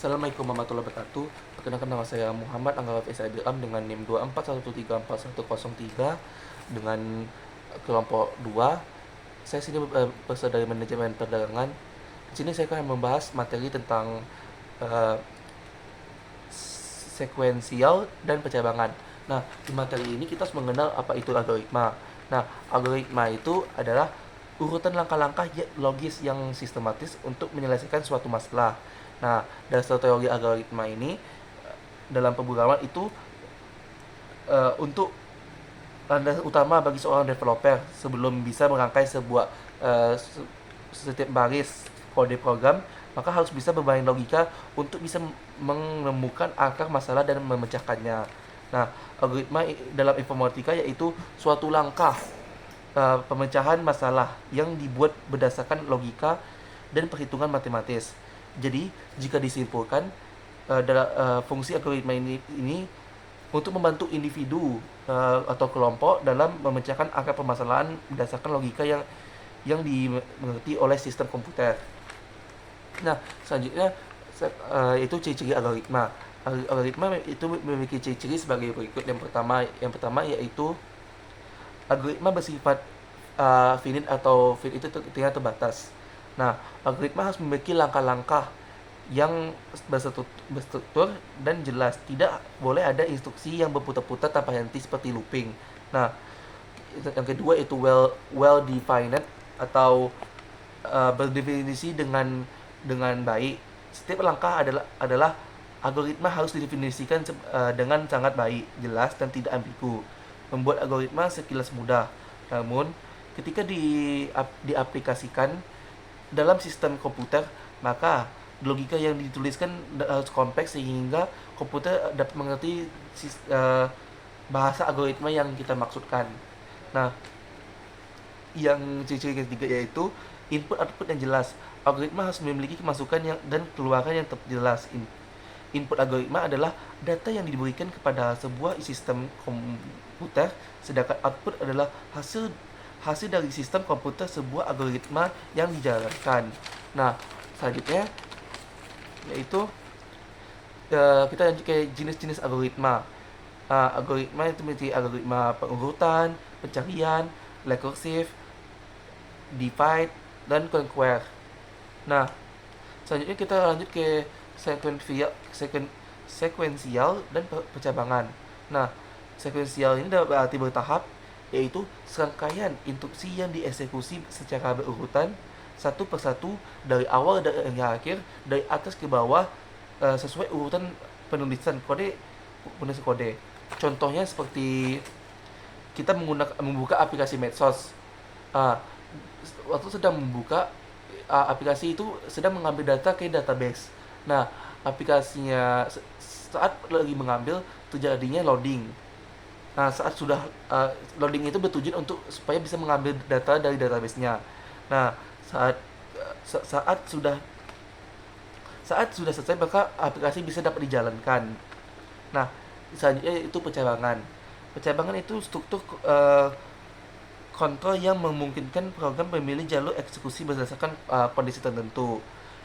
Assalamualaikum warahmatullahi wabarakatuh. Perkenalkan, nama saya Muhammad Anggara Faisal Ilham dengan NIM 241344103 dengan kelompok 2. Saya sini berasal dari manajemen perdagangan. Di sini saya akan membahas materi tentang uh, sekuensial dan percabangan. Nah, di materi ini kita harus mengenal apa itu algoritma. Nah, algoritma itu adalah urutan langkah-langkah logis yang sistematis untuk menyelesaikan suatu masalah. Nah, dasar teori algoritma ini dalam pemrograman itu untuk landasan utama bagi seorang developer sebelum bisa merangkai sebuah setiap baris kode program, maka harus bisa bermain logika untuk bisa menemukan akar masalah dan memecahkannya. Nah, algoritma dalam informatika yaitu suatu langkah pemecahan masalah yang dibuat berdasarkan logika dan perhitungan matematis. Jadi, jika disimpulkan, fungsi algoritma ini untuk membantu individu atau kelompok dalam memecahkan akar permasalahan berdasarkan logika yang dimengerti oleh sistem komputer. Nah, selanjutnya itu ciri-ciri algoritma. Algoritma itu memiliki ciri-ciri sebagai berikut. Yang pertama yaitu algoritma bersifat finite atau fit itu tidak terbatas. Nah, algoritma harus memiliki langkah-langkah yang berstruktur dan jelas. Tidak boleh ada instruksi yang berputar-putar tanpa henti seperti looping. Nah, yang kedua itu well defined atau berdefinisi dengan baik. Setiap langkah adalah algoritma harus didefinisikan dengan sangat baik, jelas dan tidak ambigu. Membuat algoritma sekilas mudah, namun ketika diaplikasikan dalam sistem komputer, maka logika yang dituliskan harus kompleks sehingga komputer dapat mengerti bahasa algoritma yang kita maksudkan. Nah, yang ciri-ciri ketiga yaitu input output yang jelas. Algoritma harus memiliki kemasukan dan keluaran yang jelas. Input algoritma adalah data yang diberikan kepada sebuah sistem komputer, sedangkan output adalah hasil dari sistem komputer sebuah algoritma yang dijalankan. Nah, selanjutnya yaitu kita lanjut ke jenis-jenis algoritma. Algoritma itu memiliki algoritma pengurutan, pencarian, recursive, divide, dan conquer. Nah, selanjutnya kita lanjut ke sekuensial dan percabangan. Nah, sekuensial ini berarti bertahap, yaitu serangkaian instruksi yang dieksekusi secara berurutan satu persatu dari awal dan akhir, dari atas ke bawah, sesuai urutan penulisan kode. Contohnya seperti kita membuka aplikasi medsos. Waktu sedang membuka aplikasi itu sedang mengambil data ke database. Nah, aplikasinya saat lagi mengambil terjadinya loading. Nah, saat sudah loading itu bertujuan untuk supaya bisa mengambil data dari database-nya. Nah, saat sudah selesai, maka aplikasi bisa dapat dijalankan. Nah, selanjutnya itu percabangan. Percabangan itu struktur kontrol yang memungkinkan program memilih jalur eksekusi berdasarkan kondisi tertentu.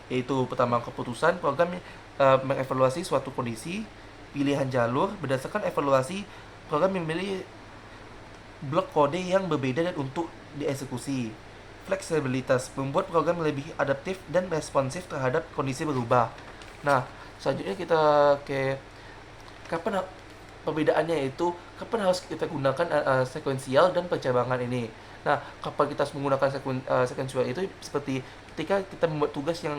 Yaitu pertama, keputusan program mengevaluasi suatu kondisi. Pilihan jalur berdasarkan evaluasi program memilih blok kode yang berbeda dan untuk dieksekusi. Fleksibilitas membuat program lebih adaptif dan responsif terhadap kondisi berubah. Nah, selanjutnya kita ke kapan perbedaannya, itu kapan harus kita gunakan sekuensial dan percabangan ini. Nah, kapan kita harus menggunakan sekuensial itu seperti ketika kita membuat tugas yang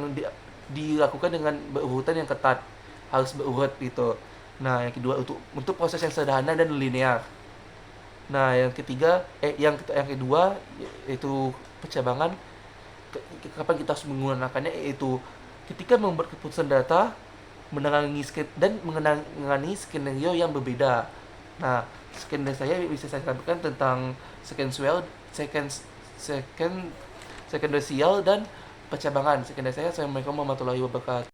dilakukan dengan berurutan yang ketat, harus berurut gitu. Nah, yang kedua untuk proses yang sederhana dan linear. Nah, yang kedua yaitu percabangan. Kapan kita harus menggunakannya, yaitu ketika membuat keputusan data menangani skenario yang berbeda. Nah, skenario saya bisa saya sampaikan tentang sekuensial dan percabangan. Sekian dari saya. Assalamualaikum warahmatullahi wabarakatuh.